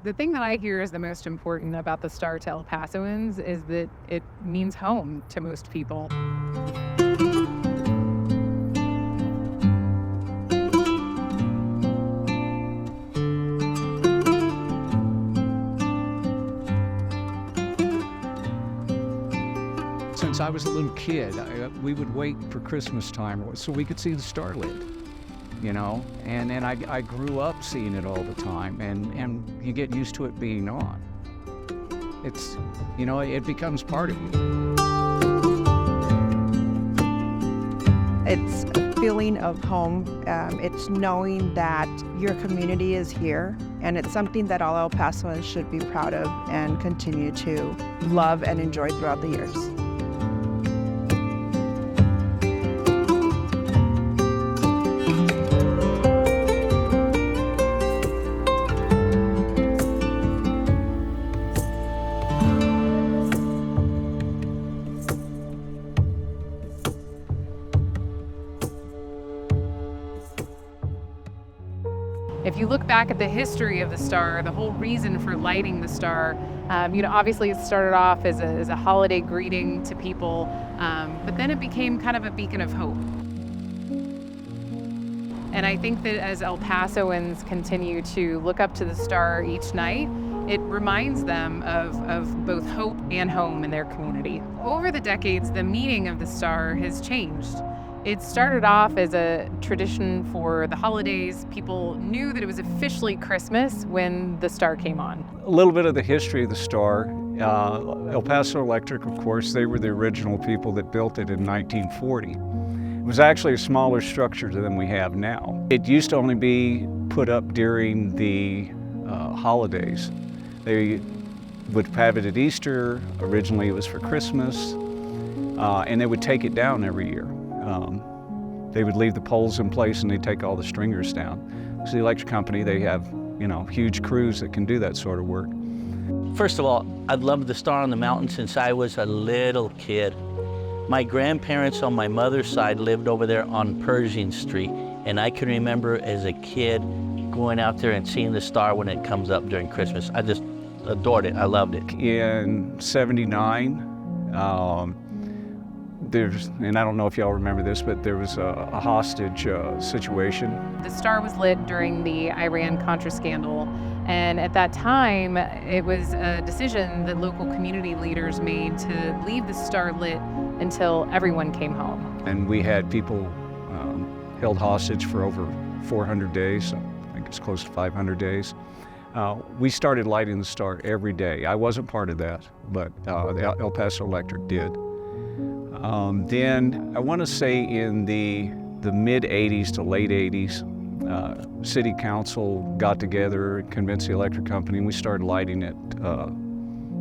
The thing that I hear is the most important about the star to El Pasoans is that it means home to most people. Since I was a little kid, we would wait for Christmas time so we could see the star lit, and then I grew up seeing it all the time, and you get used to it being on. It becomes part of you. It's a feeling of home. It's knowing that your community is here, and it's something that all El Pasoans should be proud of and continue to love and enjoy throughout the years. If you look back at the history of the star, the whole reason for lighting the star, obviously it started off as a holiday greeting to people, but then it became kind of a beacon of hope. And I think that as El Pasoans continue to look up to the star each night, it reminds them of both hope and home in their community. Over the decades, the meaning of the star has changed. It started off as a tradition for the holidays. People knew that it was officially Christmas when the star came on. A little bit of the history of the star. El Paso Electric, of course, they were the original people that built it in 1940. It was actually a smaller structure than we have now. It used to only be put up during the holidays. They would have it at Easter. Originally it was for Christmas, and they would take it down every year. They would leave the poles in place and they'd take all the stringers down. So the electric company, they have, huge crews that can do that sort of work. First of all, I've loved the star on the mountain since I was a little kid. My grandparents on my mother's side lived over there on Pershing Street, and I can remember as a kid going out there and seeing the star when it comes up during Christmas. I just adored it. I loved it. In '79, and I don't know if y'all remember this, but there was a hostage situation. The star was lit during the Iran-Contra scandal, and at that time, it was a decision that local community leaders made to leave the star lit until everyone came home. And we had people held hostage for over 400 days. I think it's close to 500 days. We started lighting the star every day. I wasn't part of that, but El Paso Electric did. Then I want to say in the mid 80s to late 80s, City Council got together and convinced the electric company, and we started lighting it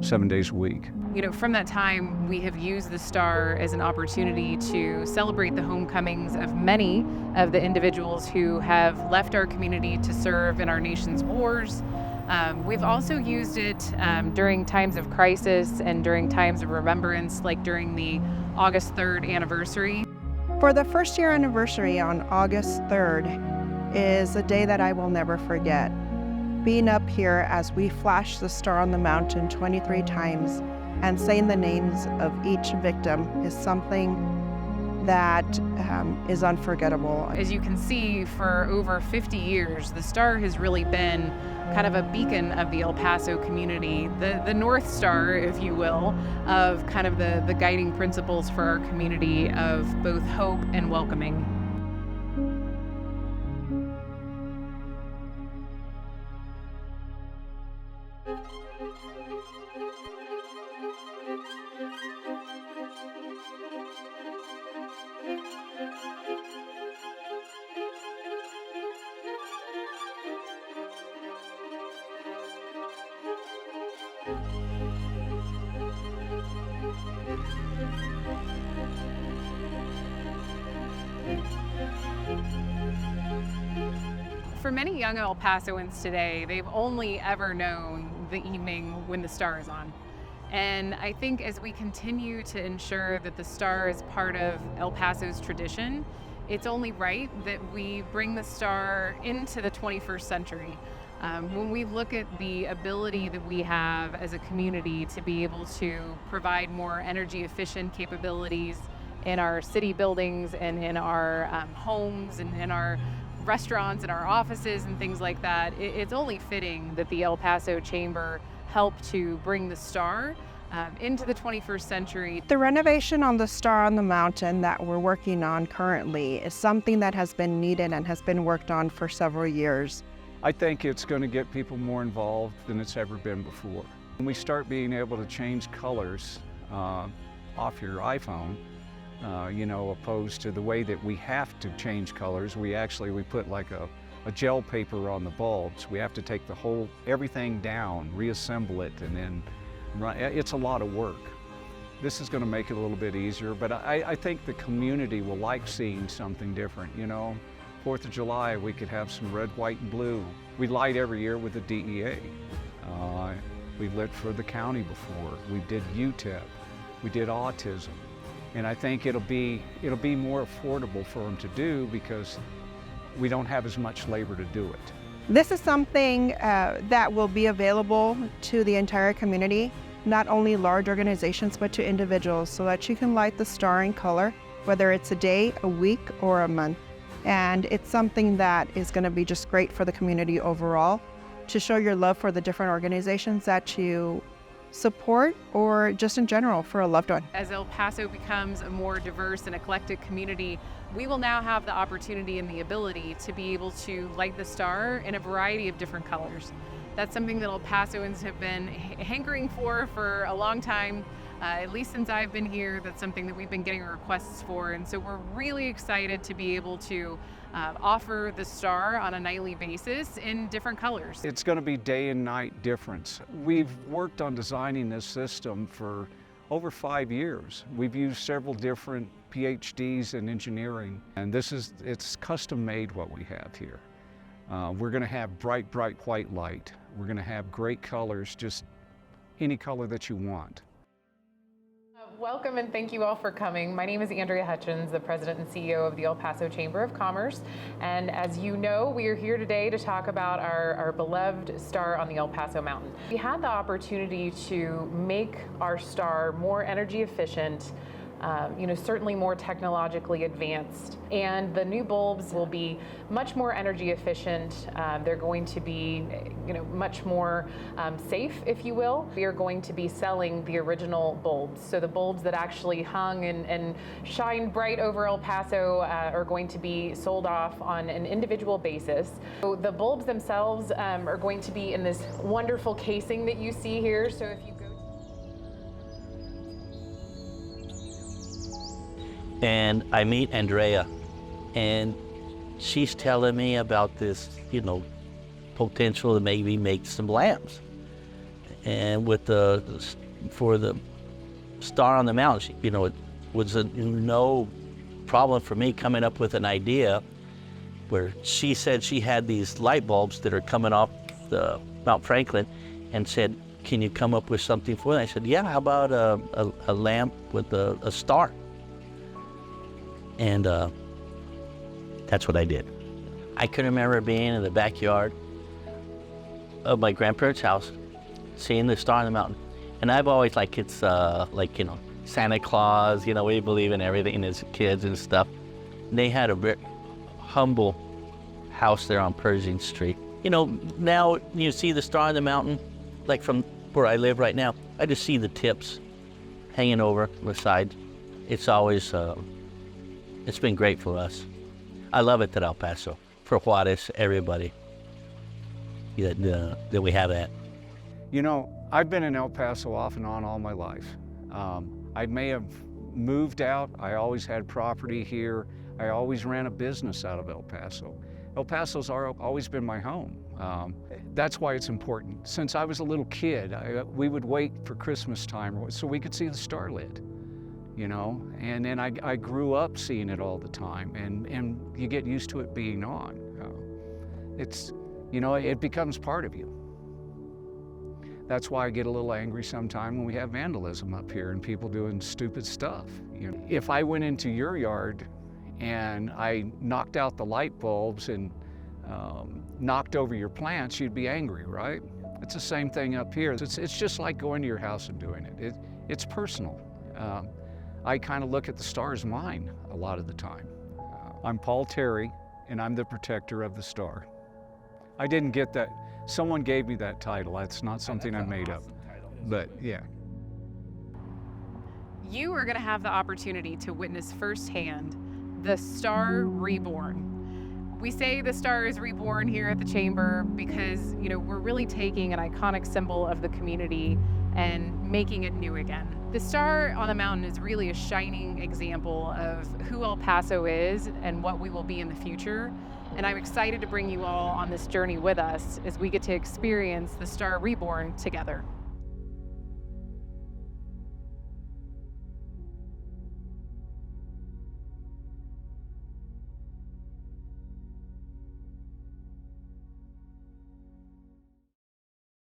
7 days a week. From that time, we have used the star as an opportunity to celebrate the homecomings of many of the individuals who have left our community to serve in our nation's wars. We've also used it during times of crisis and during times of remembrance, like during the August 3rd anniversary. For the first year anniversary on August 3rd is a day that I will never forget. Being up here as we flash the star on the mountain 23 times and saying the names of each victim is something that is unforgettable. As you can see, for over 50 years, the star has really been kind of a beacon of the El Paso community, the North Star, if you will, of kind of the guiding principles for our community of both hope and welcoming. For many young El Pasoans today, they've only ever known the evening when the star is on. And I think as we continue to ensure that the star is part of El Paso's tradition, it's only right that we bring the star into the 21st century. When we look at the ability that we have as a community to be able to provide more energy efficient capabilities in our city buildings and in our homes and in our restaurants and our offices and things like that, it's only fitting that the El Paso Chamber help to bring the star into the 21st century. The renovation on the Star on the Mountain that we're working on currently is something that has been needed and has been worked on for several years. I think it's going to get people more involved than it's ever been before. When we start being able to change colors off your iPhone, opposed to the way that we have to change colors, we put like a gel paper on the bulbs. We have to take everything down, reassemble it, and then run. It's a lot of work. This is going to make it a little bit easier, but I think the community will like seeing something different, 4th of July, we could have some red, white, and blue. We light every year with the DEA. We've lit for the county before. We did UTEP. We did autism. And I think it'll be more affordable for them to do because we don't have as much labor to do it. This is something that will be available to the entire community, not only large organizations, but to individuals, so that you can light the star in color, whether it's a day, a week, or a month. And it's something that is going to be just great for the community overall, to show your love for the different organizations that you support, or just in general for a loved one. As El Paso becomes a more diverse and eclectic community, we will now have the opportunity and the ability to be able to light the star in a variety of different colors. That's something that El Pasoans have been hankering for a long time. At least since I've been here, that's something that we've been getting requests for. And so we're really excited to be able to offer the star on a nightly basis in different colors. It's going to be day and night difference. We've worked on designing this system for over 5 years. We've used several different PhDs in engineering, and it's custom made what we have here. We're going to have bright white light. We're going to have great colors, just any color that you want. Welcome and thank you all for coming. My name is Andrea Hutchins, the President and CEO of the El Paso Chamber of Commerce. And as you know, we are here today to talk about our beloved star on the El Paso Mountain. We had the opportunity to make our star more energy efficient, certainly more technologically advanced. And the new bulbs will be much more energy efficient. They're going to be, much more safe, if you will. We are going to be selling the original bulbs. So the bulbs that actually hung and shined bright over El Paso are going to be sold off on an individual basis. So the bulbs themselves are going to be in this wonderful casing that you see here. So if you go and I meet Andrea, and she's telling me about this, potential to maybe make some lamps. And for the star on the mountain, it was no problem for me coming up with an idea where she said she had these light bulbs that are coming off the Mount Franklin, and said, can you come up with something for that? I said, yeah, how about a lamp with a star? And that's what I did. I can remember being in the backyard of my grandparents' house, seeing the star on the mountain. And I've always it's Santa Claus, we believe in everything as kids and stuff. And they had a very humble house there on Pershing Street. Now you see the star on the mountain, like from where I live right now, I just see the tips hanging over the side. It's always, it's been great for us. I love it at El Paso, for Juarez, everybody, that we have that. I've been in El Paso off and on all my life. I may have moved out. I always had property here. I always ran a business out of El Paso. El Paso's always been my home. That's why it's important. Since I was a little kid, we would wait for Christmas time so we could see the star lit. And then I grew up seeing it all the time, and you get used to it being on. It becomes part of you. That's why I get a little angry sometimes when we have vandalism up here and people doing stupid stuff. If I went into your yard and I knocked out the light bulbs and knocked over your plants, you'd be angry, right? It's the same thing up here. It's just like going to your house and doing it. It's personal. I kind of look at the star as mine a lot of the time. I'm Paul Terry, and I'm the protector of the star. I didn't get that. Someone gave me that title. That's not something I made up. But yeah. You are going to have the opportunity to witness firsthand the star reborn. We say the star is reborn here at the Chamber because, we're really taking an iconic symbol of the community and making it new again. The star on the mountain is really a shining example of who El Paso is and what we will be in the future. And I'm excited to bring you all on this journey with us as we get to experience the star reborn together.